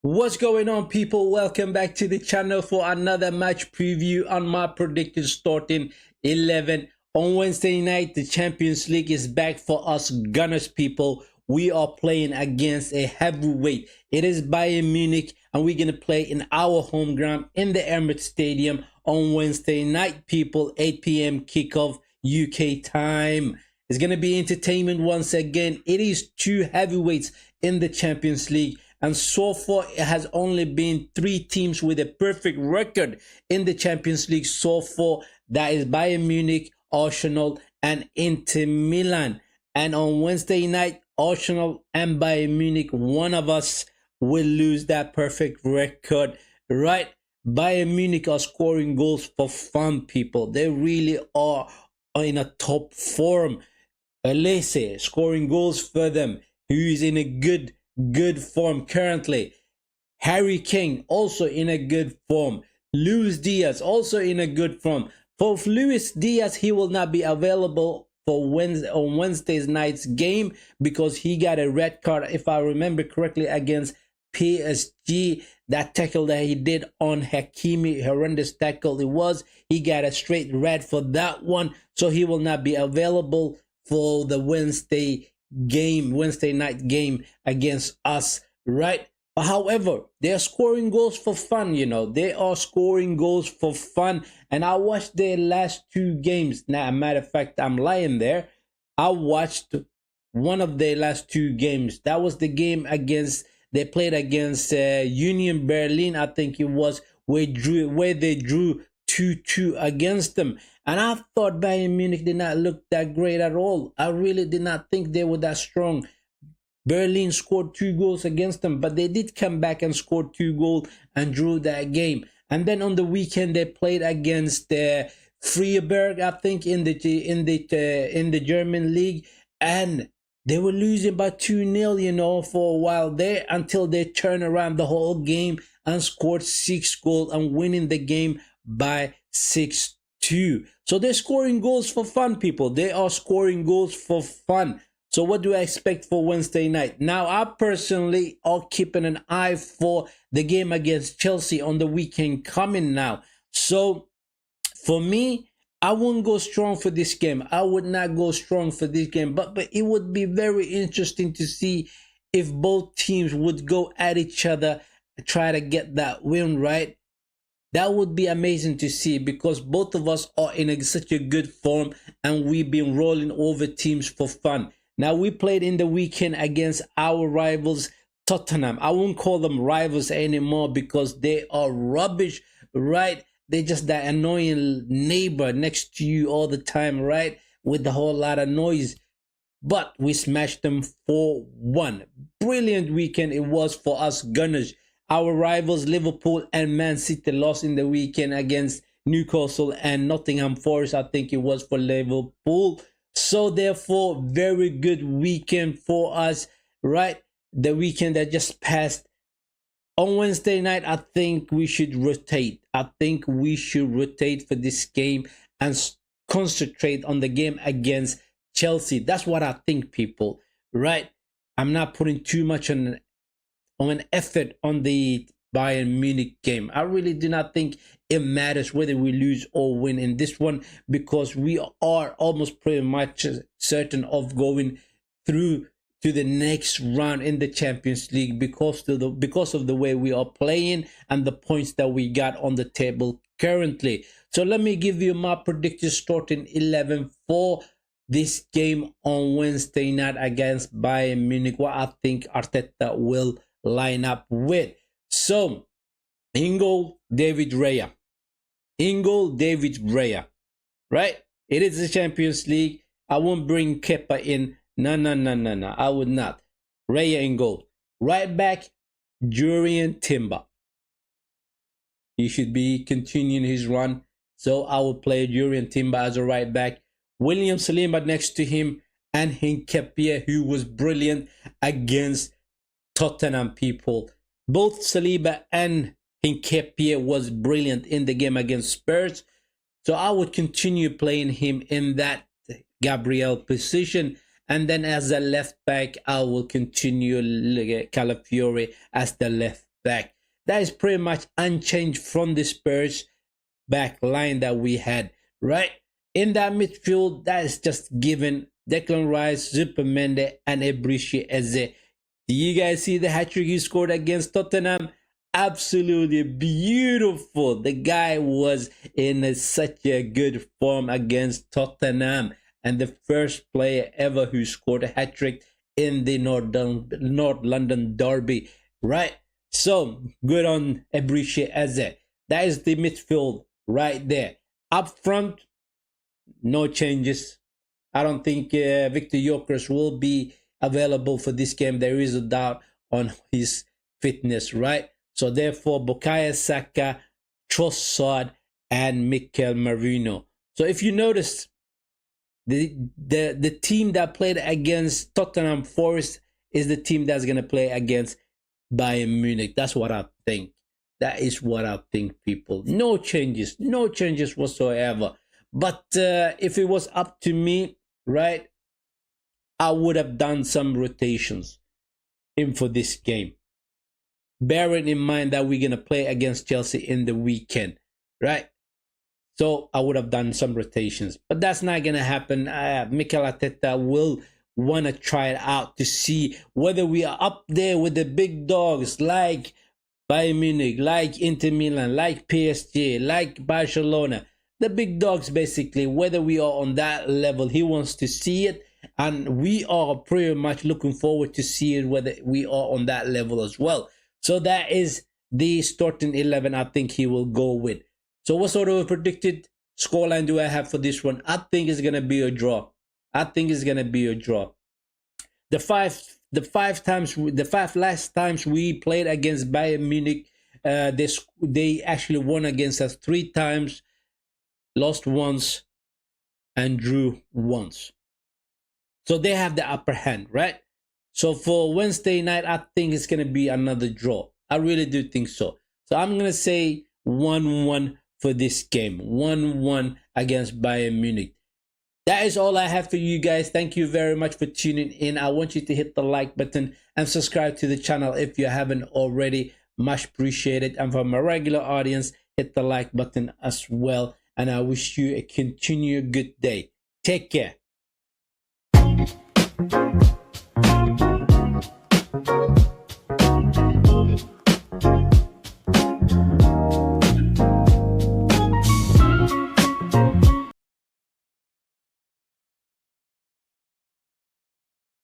What's going on, people? Welcome back to the channel for another match preview on my predicted starting 11. On Wednesday night, the Champions League is back for us Gunners, people. We are playing against a heavyweight. It is Bayern Munich, and we're going to play in our home ground in the Emirates Stadium on Wednesday night, people. 8 p.m. kickoff UK time. It's going to be entertainment once again. It is two heavyweights in the Champions League. And so far, it has only been 3 teams with a perfect record in the Champions League so far. That is Bayern Munich, Arsenal, and Inter Milan. And on Wednesday night, Arsenal and Bayern Munich, one of us will lose that perfect record, right? Bayern Munich are scoring goals for fun, people. They really are in a top form. Alese scoring goals for them, who is in a good form currently. Harry Kane also in a good form. Luis Diaz also in a good form. For Luis Diaz, he will not be available for Wednesday's night's game because he got a red card, if I remember correctly, against PSG. That tackle that he did on Hakimi, horrendous tackle it was. He got a straight red for that one, so he will not be available for the Wednesday night game against us, right? However, they're scoring goals for fun, They are scoring goals for fun. And I watched their last 2 games. Now, a matter of fact, I'm lying there. I watched one of their last 2 games. That was the game they played against Union Berlin, I think it was, where they drew 2-2 against them. And I thought Bayern Munich did not look that great at all. I really did not think they were that strong. Berlin scored 2 goals against them, but they did come back and scored 2 goals and drew that game. And then on the weekend they played against Freiburg, I think, in the German league, and they were losing by 2-0, for a while there, until they turned around the whole game and scored 6 goals and winning the game by 6-2. So they're scoring goals for fun, people. They are scoring goals for fun. So what do I expect for Wednesday night? Now, I personally are keeping an eye for the game against Chelsea on the weekend coming now. So for me, I wouldn't go strong for this game. I would not go strong for this game. But it would be very interesting to see if both teams would go at each other, try to get that win, right? That would be amazing to see, because both of us are in such a good form and we've been rolling over teams for fun. Now, we played in the weekend against our rivals, Tottenham. I won't call them rivals anymore because they are rubbish, right? They're just that annoying neighbor next to you all the time, right? With a whole lot of noise. But we smashed them 4-1. Brilliant weekend it was for us Gunners. Our rivals Liverpool and Man City lost in the weekend against Newcastle and Nottingham Forest. I think it was for Liverpool. So therefore, very good weekend for us, right? The weekend that just passed. On Wednesday night, I think we should rotate. I think we should rotate for this game and concentrate on the game against Chelsea. That's what I think, people, right? I'm not putting too much on an effort on the Bayern Munich game. I really do not think it matters whether we lose or win in this one, because we are almost pretty much certain of going through to the next round in the Champions League because of the way we are playing and the points that we got on the table currently. So let me give you my predicted starting 11 for this game on Wednesday night against Bayern Munich, what I think Arteta will line up with. So, in goal, David Raya. In goal, David Raya. Right? It is the Champions League. I won't bring Kepa in. No. I would not. Raya in goal. Right back, Jurrien Timber. He should be continuing his run. So I will play Jurrien Timber as a right back. William Saliba next to him. And Nketiah, who was brilliant against Tottenham, people. Both Saliba and Nketiah was brilliant in the game against Spurs. So I would continue playing him in that Gabriel position. And then as a left back, I will continue Calafiori as the left back. That is pretty much unchanged from the Spurs back line that we had, right? In that midfield, that is just given Declan Rice, Zupermende, and Predicetd. Do you guys see the hat-trick he scored against Tottenham? Absolutely beautiful. The guy was in such a good form against Tottenham, and the first player ever who scored a hat-trick in the North London derby, right? So good on Predicetd. That is the midfield right there. Up front, no changes. I don't think Victor Gyökeres will be available for this game. There is a doubt on his fitness, right? So therefore, Bukayo Saka, Trossard, and Mikel Merino. So if you notice, the team that played against Tottenham Forest is the team that's going to play against Bayern Munich. That's what I think. That is what I think, people. No changes whatsoever. But if it was up to me, right, I would have done some rotations in for this game, bearing in mind that we're going to play against Chelsea in the weekend, right? So I would have done some rotations, but that's not going to happen. Mikel Arteta will want to try it out to see whether we are up there with the big dogs like Bayern Munich, like Inter Milan, like PSG, like Barcelona. The big dogs, basically, whether we are on that level. He wants to see it, and we are pretty much looking forward to seeing whether we are on that level as well. So that is the starting 11 I think he will go with. So what sort of a predicted scoreline do I have for this one? I think it's going to be a draw. The five last times we played against Bayern Munich, they actually won against us 3 times, lost once, and drew once. So they have the upper hand, right? So for Wednesday night, I think it's going to be another draw. I really do think so. So I'm going to say 1-1 for this game. 1-1 against Bayern Munich. That is all I have for you guys. Thank you very much for tuning in. I want you to hit the like button and subscribe to the channel if you haven't already. Much appreciated. And for my regular audience, hit the like button as well. And I wish you a continued good day. Take care.